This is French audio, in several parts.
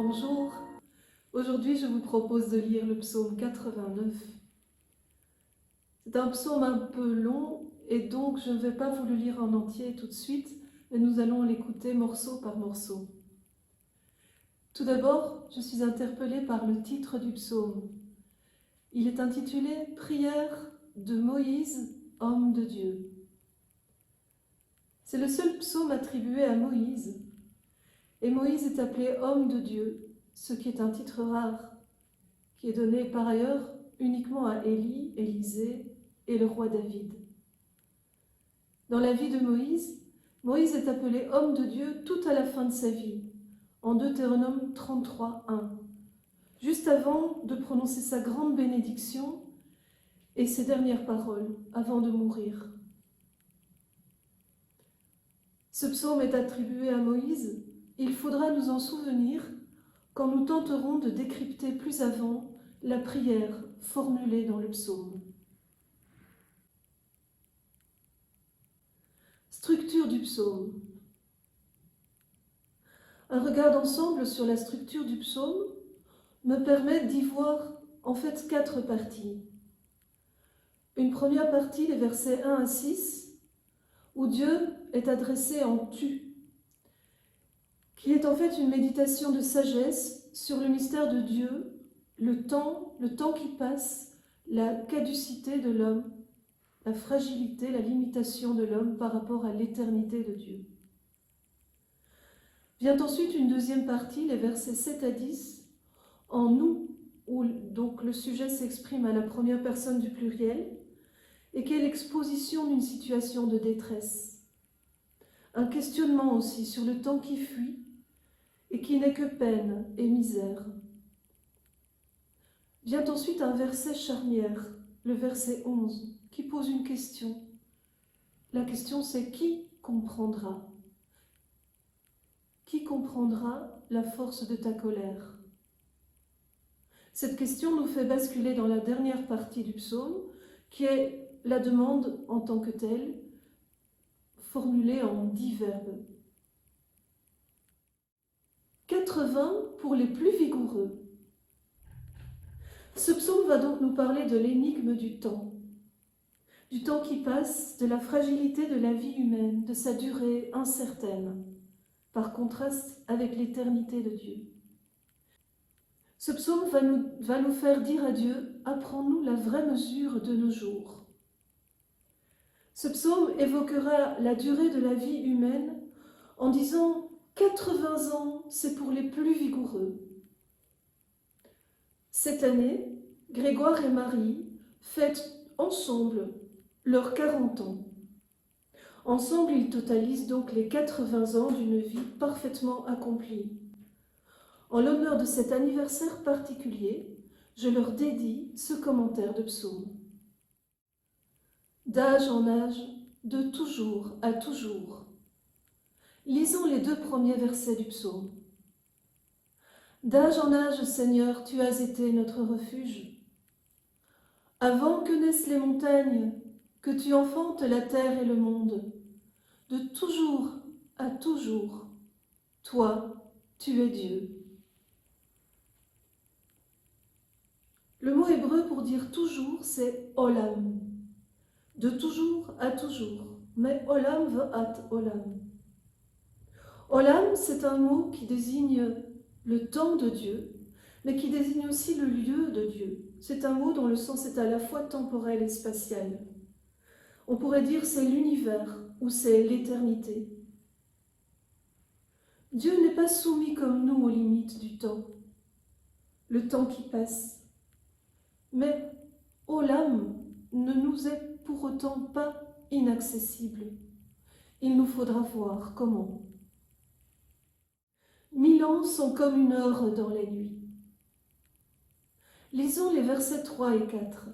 Bonjour, aujourd'hui je vous propose de lire le psaume 89. C'est un psaume un peu long et donc je ne vais pas vous le lire en entier tout de suite, mais nous allons l'écouter morceau par morceau. Tout d'abord, je suis interpellée par le titre du psaume. Il est intitulé « Prière de Moïse, homme de Dieu ». C'est le seul psaume attribué à Moïse, et Moïse est appelé homme de Dieu, ce qui est un titre rare, qui est donné par ailleurs uniquement à Élie, Élisée et le roi David. Dans la vie de Moïse, Moïse est appelé homme de Dieu tout à la fin de sa vie, en Deutéronome 33, 1, juste avant de prononcer sa grande bénédiction et ses dernières paroles, avant de mourir. Ce psaume est attribué à Moïse. Il faudra nous en souvenir quand nous tenterons de décrypter plus avant la prière formulée dans le psaume. Structure du psaume. Un regard d'ensemble sur la structure du psaume me permet d'y voir en fait 4 parties. Une première partie, les versets 1 à 6, où Dieu est adressé en tu, qui est en fait une méditation de sagesse sur le mystère de Dieu, le temps qui passe, la caducité de l'homme, la fragilité, la limitation de l'homme par rapport à l'éternité de Dieu. Vient ensuite une deuxième partie, les versets 7 à 10, en nous, où donc le sujet s'exprime à la première personne du pluriel, et qui est l'exposition d'une situation de détresse. Un questionnement aussi sur le temps qui fuit, et qui n'est que peine et misère. Vient ensuite un verset charnière, le verset 11, qui pose une question. La question c'est qui comprendra ? Qui comprendra la force de ta colère ? Cette question nous fait basculer dans la dernière partie du psaume, qui est la demande en tant que telle, formulée en 10 verbes. 80 pour les plus vigoureux. Ce psaume va donc nous parler de l'énigme du temps qui passe, de la fragilité de la vie humaine, de sa durée incertaine, par contraste avec l'éternité de Dieu. Ce psaume va nous faire dire à Dieu « Apprends-nous la vraie mesure de nos jours ». Ce psaume évoquera la durée de la vie humaine en disant « 80 ans, c'est pour les plus vigoureux ». Cette année, Grégoire et Marie fêtent ensemble leurs 40 ans. Ensemble, ils totalisent donc les 80 ans d'une vie parfaitement accomplie. En l'honneur de cet anniversaire particulier, je leur dédie ce commentaire de psaume. D'âge en âge, de toujours à toujours. Lisons les 2 premiers versets du psaume. D'âge en âge, Seigneur, tu as été notre refuge. Avant que naissent les montagnes, que tu enfantes la terre et le monde, de toujours à toujours, toi, tu es Dieu. Le mot hébreu pour dire toujours, c'est olam. De toujours à toujours, mais olam ve'at olam. Olam, c'est un mot qui désigne le temps de Dieu, mais qui désigne aussi le lieu de Dieu. C'est un mot dont le sens est à la fois temporel et spatial. On pourrait dire c'est l'univers ou c'est l'éternité. Dieu n'est pas soumis comme nous aux limites du temps, le temps qui passe. Mais Olam ne nous est pour autant pas inaccessible. Il nous faudra voir comment. 1000 ans sont comme une heure dans la nuit. Lisons les versets 3 et 4.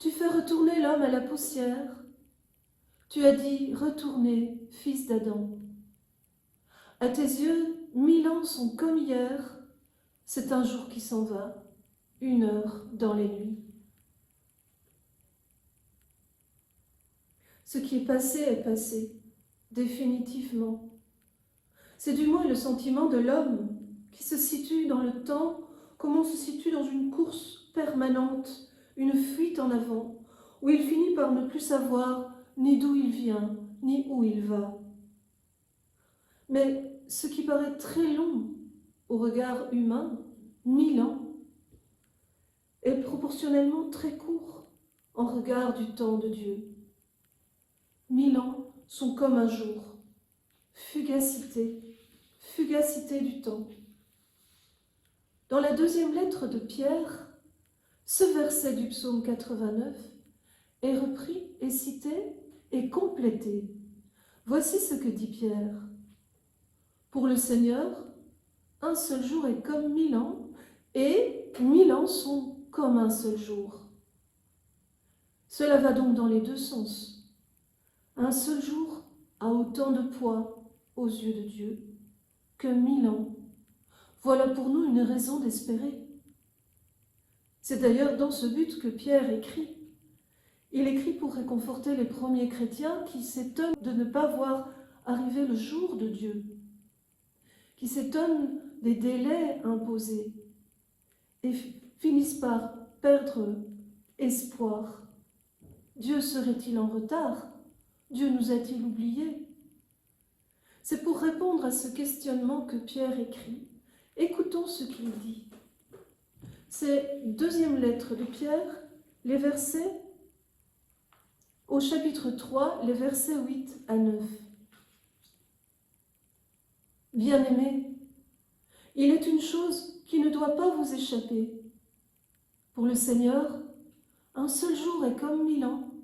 Tu fais retourner l'homme à la poussière. Tu as dit, retournez, fils d'Adam. À tes yeux, 1000 ans sont comme hier. C'est un jour qui s'en va, une heure dans les nuits. Ce qui est passé, définitivement. C'est du moins le sentiment de l'homme qui se situe dans le temps comme on se situe dans une course permanente, une fuite en avant, où il finit par ne plus savoir ni d'où il vient, ni où il va. Mais ce qui paraît très long au regard humain, 1000 ans, est proportionnellement très court en regard du temps de Dieu. 1000 ans sont comme un jour, fugacité du temps. Dans la deuxième lettre de Pierre, ce verset du psaume 89 est repris et cité et complété. Voici ce que dit Pierre. Pour le Seigneur, un seul jour est comme 1000 ans, et 1000 ans sont comme un seul jour. Cela va donc dans les deux sens. Un seul jour a autant de poids aux yeux de Dieu que 1000 ans. Voilà pour nous une raison d'espérer. C'est d'ailleurs dans ce but que Pierre écrit. Il écrit pour réconforter les premiers chrétiens qui s'étonnent de ne pas voir arriver le jour de Dieu, qui s'étonnent des délais imposés et finissent par perdre espoir. Dieu serait-il en retard? Dieu nous a-t-il oubliés? C'est pour répondre à ce questionnement que Pierre écrit. Écoutons ce qu'il dit. C'est deuxième lettre de Pierre, les versets, au chapitre 3, les versets 8 à 9. Bien-aimés, il est une chose qui ne doit pas vous échapper. Pour le Seigneur, un seul jour est comme 1000 ans,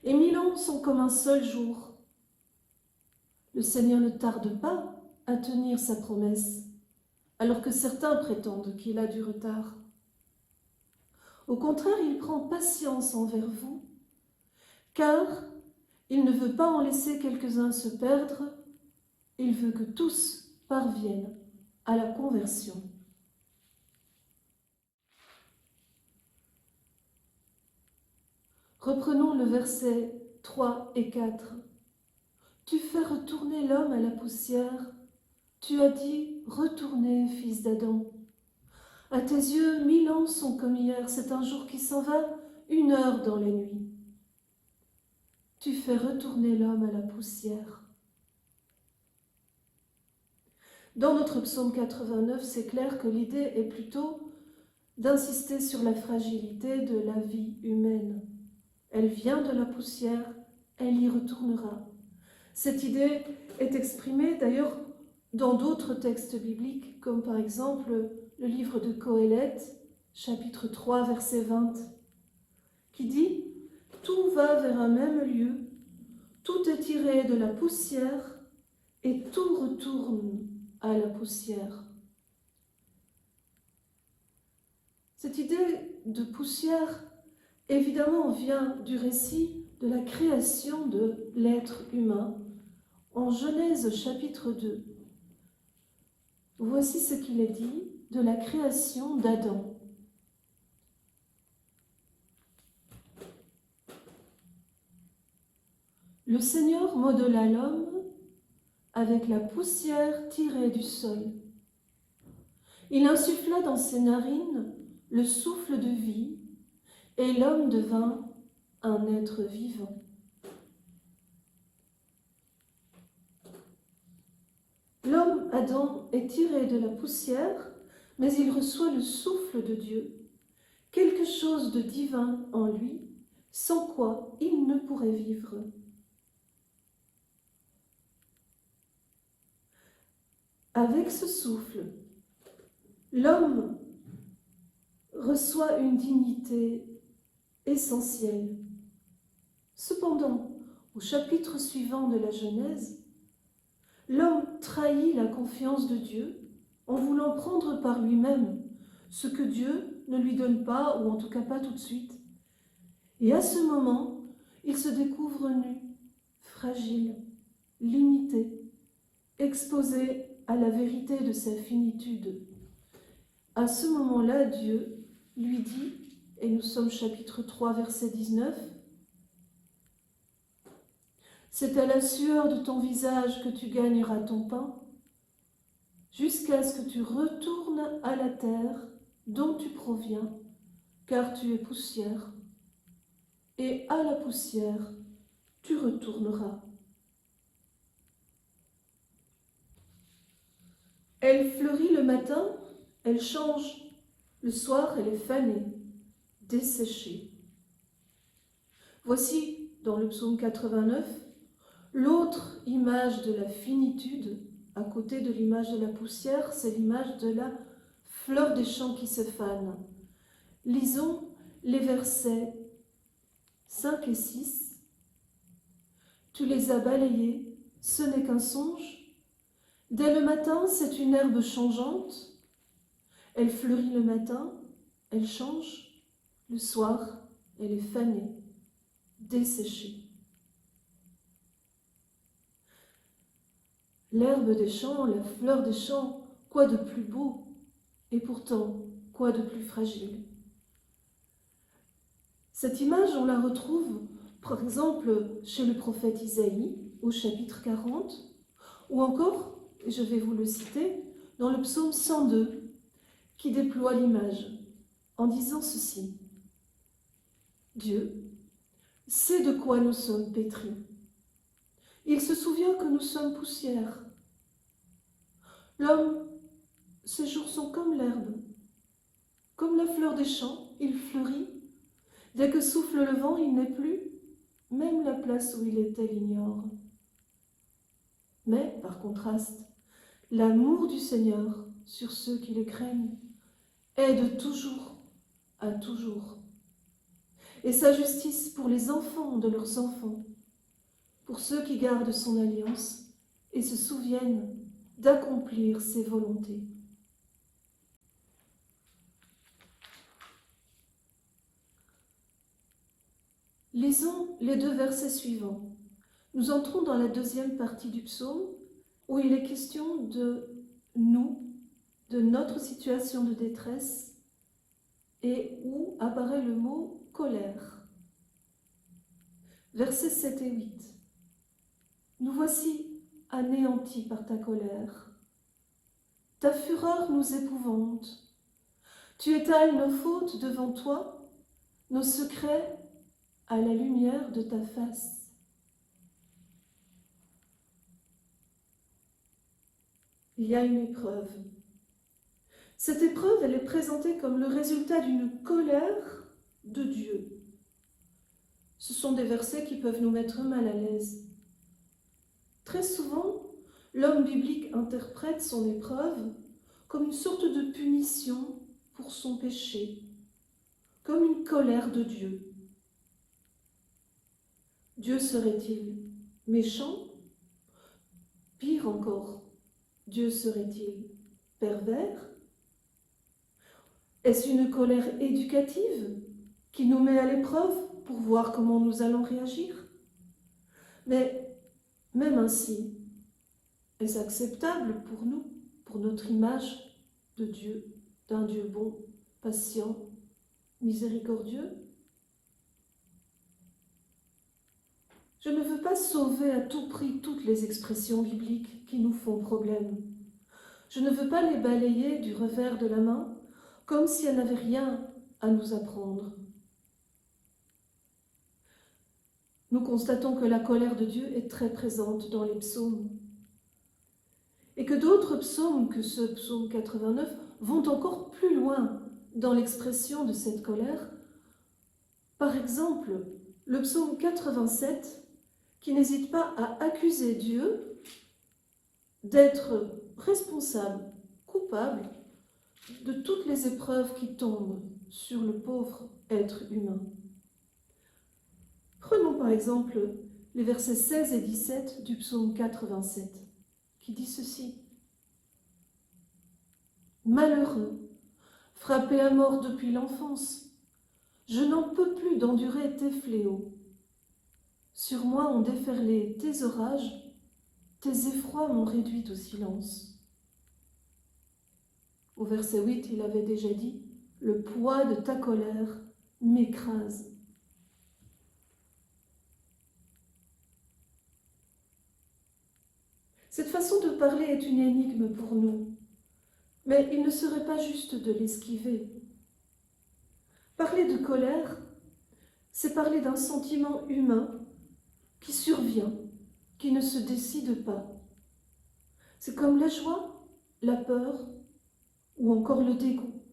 et 1000 ans sont comme un seul jour. Le Seigneur ne tarde pas à tenir sa promesse, alors que certains prétendent qu'il a du retard. Au contraire, il prend patience envers vous, car il ne veut pas en laisser quelques-uns se perdre, il veut que tous parviennent à la conversion. Reprenons le verset 3 et 4. Tu fais retourner l'homme à la poussière. Tu as dit, retournez, fils d'Adam. À tes yeux, 1000 ans sont comme hier, c'est un jour qui s'en va, 1 heure dans la nuit. Tu fais retourner l'homme à la poussière. Dans notre psaume 89, c'est clair que l'idée est plutôt d'insister sur la fragilité de la vie humaine. Elle vient de la poussière, elle y retournera. Cette idée est exprimée d'ailleurs dans d'autres textes bibliques, comme par exemple le livre de Qoéleth, chapitre 3, verset 20, qui dit « Tout va vers un même lieu, tout est tiré de la poussière et tout retourne à la poussière. » Cette idée de poussière, évidemment, vient du récit de la création de l'être humain en Genèse chapitre 2. Voici ce qu'il est dit de la création d'Adam. Le Seigneur modela l'homme avec la poussière tirée du sol. Il insuffla dans ses narines le souffle de vie, et l'homme devint un être vivant. L'homme, Adam, est tiré de la poussière, mais il reçoit le souffle de Dieu, quelque chose de divin en lui, sans quoi il ne pourrait vivre. Avec ce souffle, l'homme reçoit une dignité essentielle. Cependant, au chapitre suivant de la Genèse, l'homme trahit la confiance de Dieu en voulant prendre par lui-même ce que Dieu ne lui donne pas, ou en tout cas pas tout de suite. Et à ce moment, il se découvre nu, fragile, limité, exposé à la vérité de sa finitude. À ce moment-là, Dieu lui dit, et nous sommes chapitre 3, verset 19, « C'est à la sueur de ton visage que tu gagneras ton pain, jusqu'à ce que tu retournes à la terre dont tu proviens, car tu es poussière, et à la poussière tu retourneras. Elle fleurit le matin, elle change, le soir elle est fanée, desséchée. Voici, dans le psaume 89, l'autre image de la finitude, à côté de l'image de la poussière, c'est l'image de la fleur des champs qui se fane. Lisons les versets 5 et 6. Tu les as balayés, ce n'est qu'un songe. Dès le matin, c'est une herbe changeante. Elle fleurit le matin, elle change. Le soir, elle est fanée, desséchée. L'herbe des champs, la fleur des champs, quoi de plus beau, et pourtant, quoi de plus fragile. Cette image, on la retrouve, par exemple, chez le prophète Isaïe, au chapitre 40, ou encore, et je vais vous le citer, dans le psaume 102, qui déploie l'image, en disant ceci. Dieu sait de quoi nous sommes pétris. Il se souvient que nous sommes poussière. L'homme, ses jours sont comme l'herbe, comme la fleur des champs, il fleurit. Dès que souffle le vent, il n'est plus, même la place où il était l'ignore. Mais, par contraste, l'amour du Seigneur sur ceux qui le craignent est de toujours à toujours. Et sa justice pour les enfants de leurs enfants, pour ceux qui gardent son alliance et se souviennent d'accomplir ses volontés. Lisons les 2 versets suivants. Nous entrons dans la deuxième partie du psaume où il est question de nous, de notre situation de détresse et où apparaît le mot colère. Versets 7 et 8. Nous voici anéantis par ta colère. Ta fureur nous épouvante. Tu étales nos fautes devant toi, nos secrets à la lumière de ta face. Il y a une épreuve. Cette épreuve, elle est présentée comme le résultat d'une colère de Dieu. Ce sont des versets qui peuvent nous mettre mal à l'aise. Très souvent, l'homme biblique interprète son épreuve comme une sorte de punition pour son péché, comme une colère de Dieu. Dieu serait-il méchant? Pire encore, Dieu serait-il pervers? Est-ce une colère éducative qui nous met à l'épreuve pour voir comment nous allons réagir? Mais même ainsi, est-ce acceptable pour nous, pour notre image de Dieu, d'un Dieu bon, patient, miséricordieux? Je ne veux pas sauver à tout prix toutes les expressions bibliques qui nous font problème. Je ne veux pas les balayer du revers de la main comme si elles n'avaient rien à nous apprendre. Nous constatons que la colère de Dieu est très présente dans les psaumes et que d'autres psaumes que ce psaume 89 vont encore plus loin dans l'expression de cette colère. Par exemple, le psaume 87 qui n'hésite pas à accuser Dieu d'être responsable, coupable de toutes les épreuves qui tombent sur le pauvre être humain. Prenons par exemple les versets 16 et 17 du psaume 87, qui dit ceci. Malheureux, frappé à mort depuis l'enfance, je n'en peux plus d'endurer tes fléaux. Sur moi ont déferlé tes orages, tes effrois m'ont réduit au silence. Au verset 8, il avait déjà dit « Le poids de ta colère m'écrase ». Cette façon de parler est une énigme pour nous. Mais il ne serait pas juste de l'esquiver. Parler de colère, c'est parler d'un sentiment humain qui survient, qui ne se décide pas. C'est comme la joie, la peur ou encore le dégoût.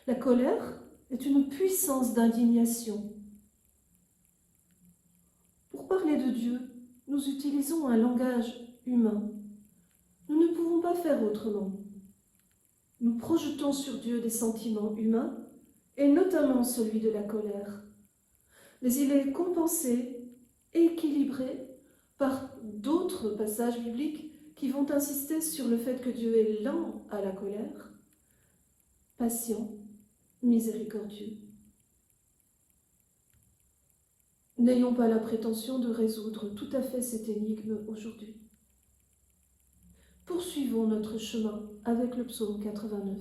La colère est une puissance d'indignation. Pour parler de Dieu, nous utilisons un langage humain. Nous ne pouvons pas faire autrement. Nous projetons sur Dieu des sentiments humains, et notamment celui de la colère. Mais il est compensé, équilibré par d'autres passages bibliques qui vont insister sur le fait que Dieu est lent à la colère, patient, miséricordieux. N'ayons pas la prétention de résoudre tout à fait cette énigme aujourd'hui. Poursuivons notre chemin avec le psaume 89.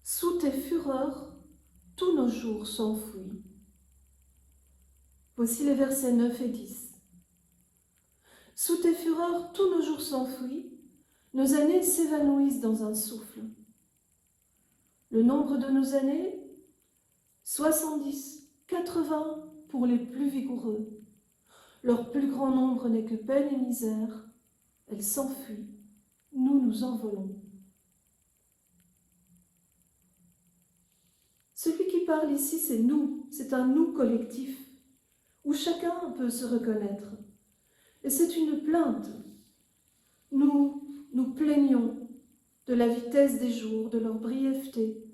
Sous tes fureurs, tous nos jours s'enfuient. Voici les versets 9 et 10. Sous tes fureurs, tous nos jours s'enfuient, nos années s'évanouissent dans un souffle. Le nombre de nos années, 70, 80 pour les plus vigoureux. Leur plus grand nombre n'est que peine et misère. Elles s'enfuient, nous nous envolons. Celui qui parle ici, c'est nous, c'est un nous collectif, où chacun peut se reconnaître. Et c'est une plainte. Nous nous plaignons de la vitesse des jours, de leur brièveté,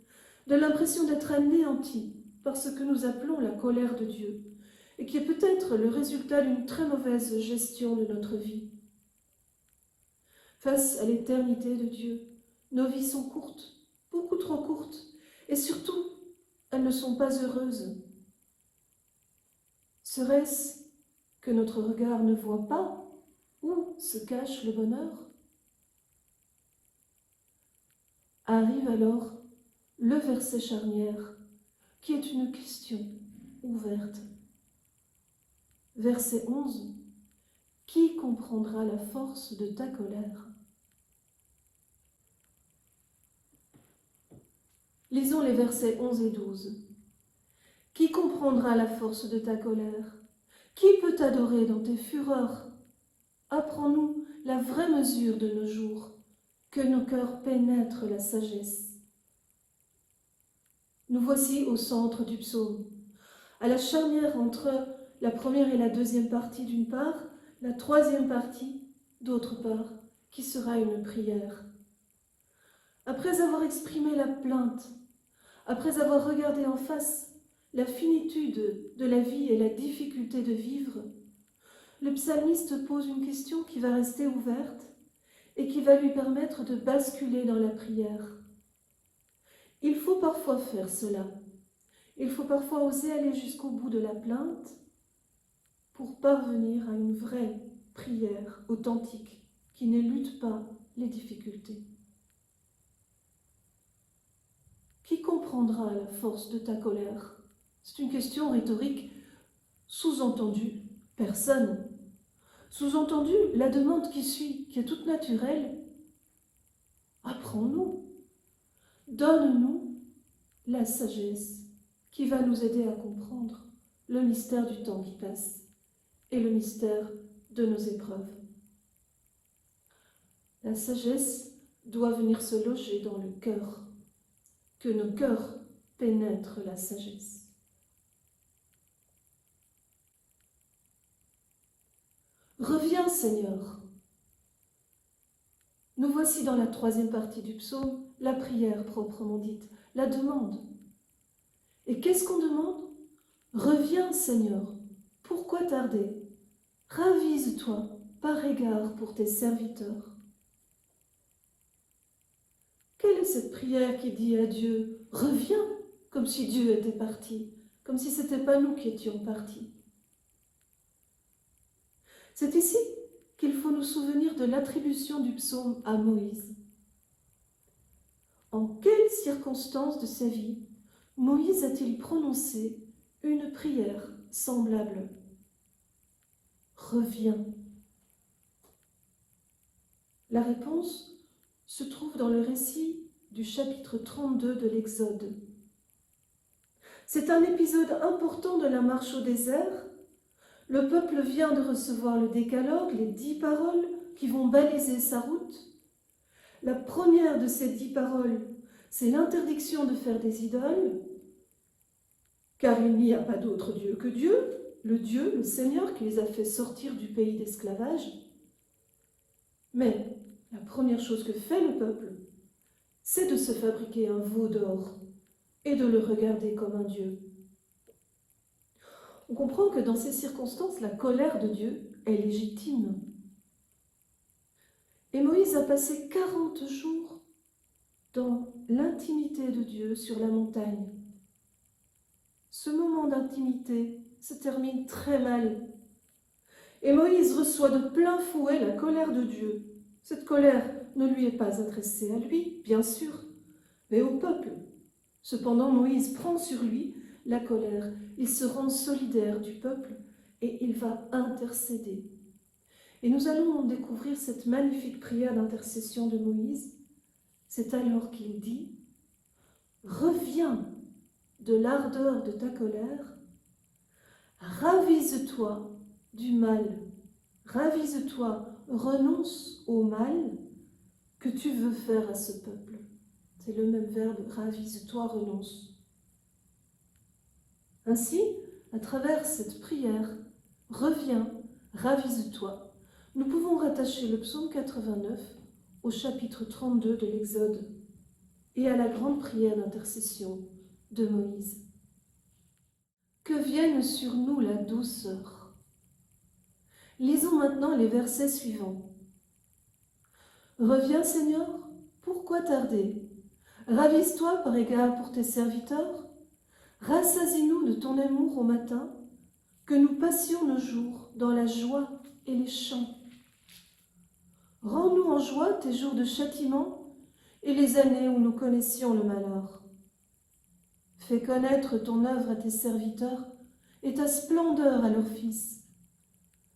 de l'impression d'être anéantis par ce que nous appelons la colère de Dieu, et qui est peut-être le résultat d'une très mauvaise gestion de notre vie. Face à l'éternité de Dieu, nos vies sont courtes, beaucoup trop courtes, et surtout, elles ne sont pas heureuses. Serait-ce que notre regard ne voit pas où se cache le bonheur? Arrive alors le verset charnière, qui est une question ouverte. Verset 11. Qui comprendra la force de ta colère? Lisons les versets 11 et 12. Qui comprendra la force de ta colère? Qui peut t'adorer dans tes fureurs? Apprends-nous la vraie mesure de nos jours, que nos cœurs pénètrent la sagesse. Nous voici au centre du psaume, à la charnière entre la première et la deuxième partie d'une part, la troisième partie d'autre part, qui sera une prière. Après avoir exprimé la plainte, après avoir regardé en face la finitude de la vie et la difficulté de vivre, le psalmiste pose une question qui va rester ouverte et qui va lui permettre de basculer dans la prière. Il faut parfois faire cela. Il faut parfois oser aller jusqu'au bout de la plainte pour parvenir à une vraie prière authentique qui n'élude pas les difficultés. Qui comprendra la force de ta colère? C'est une question rhétorique, sous-entendu personne. Sous-entendu la demande qui suit, qui est toute naturelle. Apprends-nous, donne-nous la sagesse qui va nous aider à comprendre le mystère du temps qui passe et le mystère de nos épreuves. La sagesse doit venir se loger dans le cœur, que nos cœurs pénètrent la sagesse. Reviens, Seigneur. Nous voici dans la troisième partie du psaume, la prière proprement dite, la demande. Et qu'est-ce qu'on demande? Reviens, Seigneur. Pourquoi tarder? Ravise-toi par égard pour tes serviteurs. Quelle est cette prière qui dit à Dieu « Reviens » comme si Dieu était parti, comme si ce n'était pas nous qui étions partis? C'est ici qu'il faut nous souvenir de l'attribution du psaume à Moïse. En quelles circonstances de sa vie Moïse a-t-il prononcé une prière semblable? Reviens. La réponse se trouve dans le récit du chapitre 32 de l'Exode. C'est un épisode important de la marche au désert. Le peuple vient de recevoir le décalogue, les 10 paroles qui vont baliser sa route. La première de ces 10 paroles, c'est l'interdiction de faire des idoles, car il n'y a pas d'autre Dieu que Dieu, le Seigneur qui les a fait sortir du pays d'esclavage. Mais la première chose que fait le peuple, c'est de se fabriquer un veau d'or et de le regarder comme un Dieu. On comprend que dans ces circonstances, la colère de Dieu est légitime. Et Moïse a passé 40 jours dans l'intimité de Dieu sur la montagne. Ce moment d'intimité se termine très mal. Et Moïse reçoit de plein fouet la colère de Dieu. Cette colère ne lui est pas adressée à lui, bien sûr, mais au peuple. Cependant, Moïse prend sur lui la colère. Il se rend solidaire du peuple et il va intercéder. Et nous allons découvrir cette magnifique prière d'intercession de Moïse. C'est alors qu'il dit « Reviens de l'ardeur de ta colère, ravise-toi du mal, ravise-toi, renonce au mal que tu veux faire à ce peuple. » C'est le même verbe, ravise-toi, renonce. Ainsi, à travers cette prière, reviens, ravise-toi, nous pouvons rattacher le psaume 89 au chapitre 32 de l'Exode et à la grande prière d'intercession de Moïse. Que vienne sur nous la douceur. Lisons maintenant les versets suivants. Reviens, Seigneur, pourquoi tarder? Ravise-toi par égard pour tes serviteurs. Rassasie-nous de ton amour au matin, que nous passions nos jours dans la joie et les chants. Rends-nous en joie tes jours de châtiment et les années où nous connaissions le malheur. Fais connaître ton œuvre à tes serviteurs et ta splendeur à leurs fils.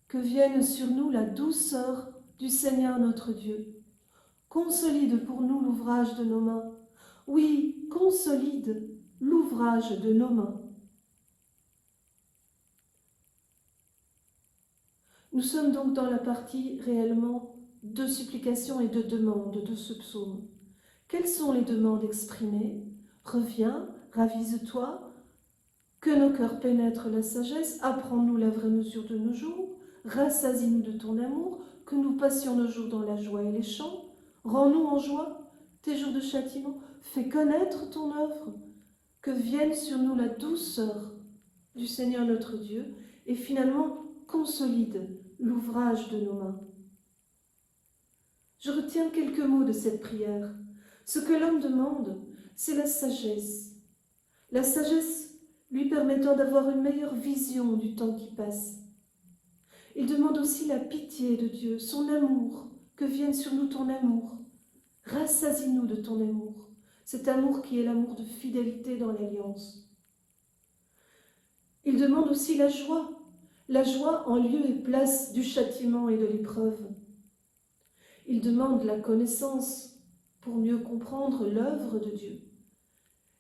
Que vienne sur nous la douceur du Seigneur notre Dieu. Consolide pour nous l'ouvrage de nos mains. Oui, consolide l'ouvrage de nos mains. Nous sommes donc dans la partie réellement de supplication et de demande de ce psaume. Quelles sont les demandes exprimées? Reviens, ravise-toi, que nos cœurs pénètrent la sagesse, apprends-nous la vraie mesure de nos jours, rassasie-nous de ton amour, que nous passions nos jours dans la joie et les chants, rends-nous en joie tes jours de châtiment, fais connaître ton œuvre, que vienne sur nous la douceur du Seigneur notre Dieu, et finalement consolide l'ouvrage de nos mains. Je retiens quelques mots de cette prière. Ce que l'homme demande, c'est la sagesse. La sagesse lui permettant d'avoir une meilleure vision du temps qui passe. Il demande aussi la pitié de Dieu, son amour, que vienne sur nous ton amour. Rassasie-nous de ton amour, cet amour qui est l'amour de fidélité dans l'alliance. Il demande aussi la joie en lieu et place du châtiment et de l'épreuve. Il demande la connaissance pour mieux comprendre l'œuvre de Dieu.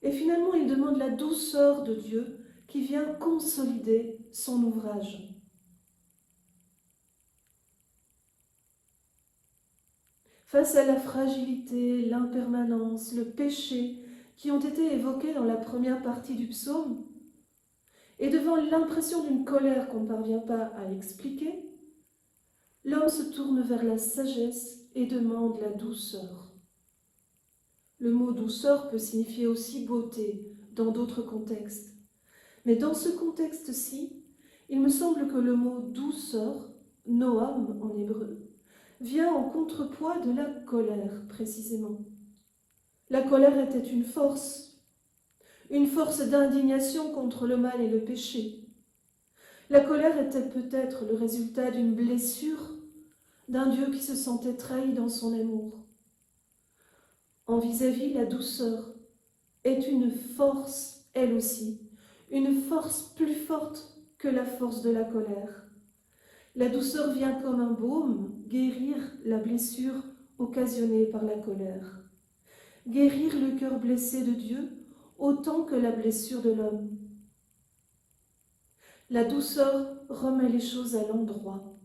Et finalement, il demande la douceur de Dieu qui vient consolider son ouvrage. Face à la fragilité, l'impermanence, le péché qui ont été évoqués dans la première partie du psaume, et devant l'impression d'une colère qu'on ne parvient pas à expliquer, l'homme se tourne vers la sagesse et demande la douceur. Le mot douceur peut signifier aussi beauté dans d'autres contextes. Mais dans ce contexte-ci, il me semble que le mot douceur, noam en hébreu, vient en contrepoids de la colère précisément. La colère était une force d'indignation contre le mal et le péché. La colère était peut-être le résultat d'une blessure d'un Dieu qui se sentait trahi dans son amour. En vis-à-vis, la douceur est une force, elle aussi, une force plus forte que la force de la colère. La douceur vient comme un baume guérir la blessure occasionnée par la colère, guérir le cœur blessé de Dieu autant que la blessure de l'homme. La douceur remet les choses à l'endroit,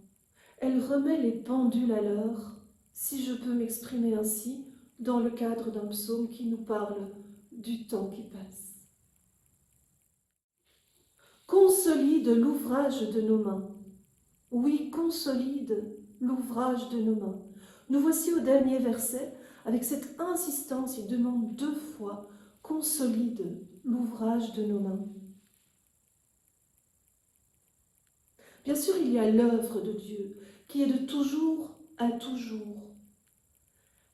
elle remet les pendules à l'heure, si je peux m'exprimer ainsi, dans le cadre d'un psaume qui nous parle du temps qui passe. Consolide l'ouvrage de nos mains. Oui, consolide l'ouvrage de nos mains. Nous voici au dernier verset, avec cette insistance, il demande 2 fois, consolide l'ouvrage de nos mains. Bien sûr, il y a l'œuvre de Dieu, qui est de toujours à toujours.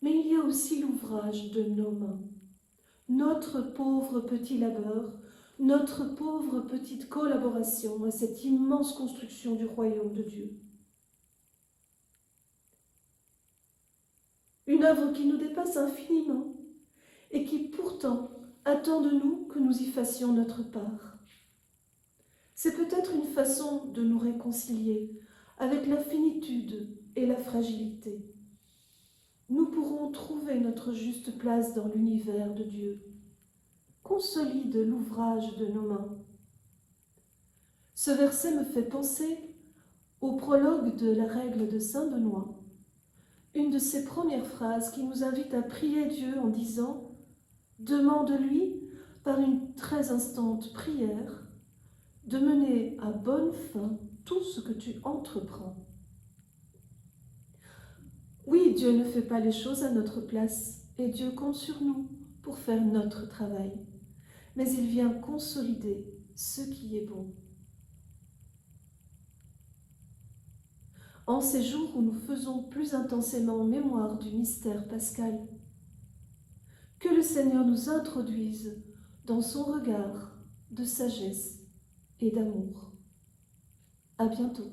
Mais il y a aussi l'ouvrage de nos mains. Notre pauvre petit labeur, notre pauvre petite collaboration à cette immense construction du royaume de Dieu. Une œuvre qui nous dépasse infiniment et qui pourtant attend de nous que nous y fassions notre part. C'est peut-être une façon de nous réconcilier avec la finitude et la fragilité. Nous pourrons trouver notre juste place dans l'univers de Dieu. Consolide l'ouvrage de nos mains. Ce verset me fait penser au prologue de la règle de saint Benoît, une de ses premières phrases qui nous invite à prier Dieu en disant « Demande-lui, par une très instante prière, de mener à bonne fin tout ce que tu entreprends. » Oui, Dieu ne fait pas les choses à notre place, et Dieu compte sur nous pour faire notre travail. Mais il vient consolider ce qui est bon. En ces jours où nous faisons plus intensément mémoire du mystère pascal, que le Seigneur nous introduise dans son regard de sagesse et d'amour. À bientôt.